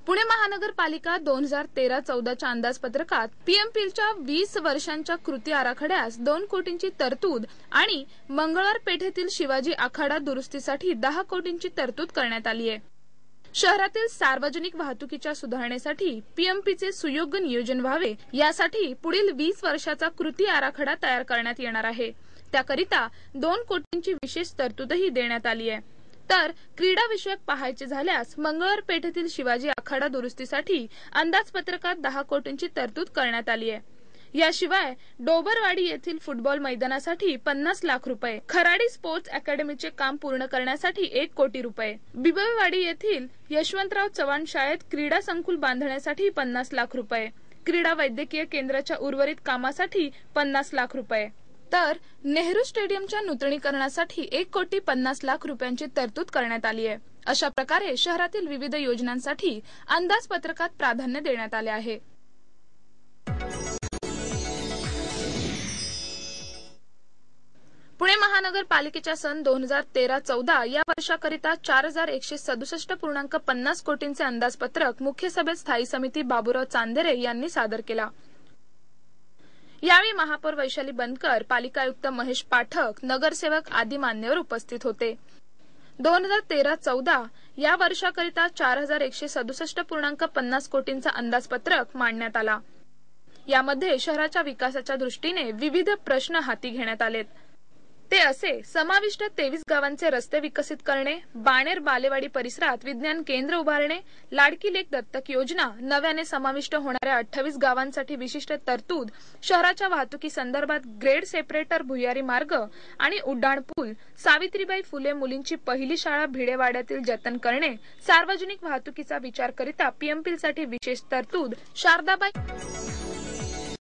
पुणे महानगरपालिका 2013-14च्या अंदाजपत्रकात पीएमपीच्या 20 वर्षांच्या कृती आराखड्यास 2 कोटींची तरतूद आणि मंगळवार पेठेतील शिवाजी आखाडा दुरुस्तीसाठी 10 कोटींची तरतूद करण्यात आली आहे। शहरातील सार्वजनिक वाहतुकीच्या सुधारणेसाठी पीएमपीचे सुयोग्य नियोजन व्हावे यासाठी पुढील 20 वर्षाचा कृती आराखडा तयार करण्यात येणार आहे। त्याकरिता 2 कोटींची विशेष तरतूदही देण्यात आली आहे। तर क्रीडा विषयक पाहायचे झाल्यास मंगळवार पेठेतील शिवाजी आखाडा दुरुस्तीसाठी अंदाजपत्रकात 10 कोटींची तरतूद करण्यात आली आहे। याशिवाय डोबरवाडी येथील फुटबॉल मैदानासाठी 50 लाख रुपये, खराडी स्पोर्ट्स अकॅडमीचे काम पूर्ण करण्यासाठी 1 कोटी रुपये, बिबवेवाडी येथील यशवंतराव चव्हाण शाळेत क्रीडा संकुल बांधण्यासाठी 50 लाख रुपये, क्रीडा वैद्यकीय केंद्राच्या उर्वरित कामासाठी 50 लाख रुपये, तर नेहरू स्टेडियमच्या नूतनीकरणासाठी 1,50,00,000 रुपयांची तरतूद करण्यात आली आहे। अशा प्रकारे शहरातील विविध योजनांसाठी अंदाजपत्रकात प्राधान्य देण्यात आले आहे। पुणे महानगरपालिकेच्या सन 2013-14 या वर्षाकरिता 4,167.50 कोटींचे अंदाजपत्रक मुख्य सभेत स्थायी समिती बाबूराव चांदेरे यांनी सादर केला। यावेळी महापौर वैशाली बनकर, पालिका आयुक्त महेश पाठक, नगरसेवक आदी मान्यवर उपस्थित होते। 2013-14 या वर्षाकरिता 4,167.50 कोटींचा अंदाजपत्रक मांडण्यात आला। यामध्ये शहराच्या विकासाच्या दृष्टीने विविध प्रश्न हाती घेण्यात आलेत। ते असे: समाविष्ट 23 गावांचे रस्ते विकसित करणे, बाणेर बालेवाडी परिसरात विज्ञान केंद्र उभारणे, लाडकी लेक दत्तक योजना, नव्याने समाविष्ट होणाऱ्या 28 गावांसाठी विशिष्ट तरतूद, शहराच्या वाहतुकी संदर्भात ग्रेड सेपरेटर भुयारी मार्ग आणि उड्डाण पूल, सावित्रीबाई फुले मुलींची पहिली शाळा भिडेवाड्यातील जतन करणे, सार्वजनिक वाहतुकीचा विचार करिता पीएमपीसाठी विशेष तरतूद, शारदाबाई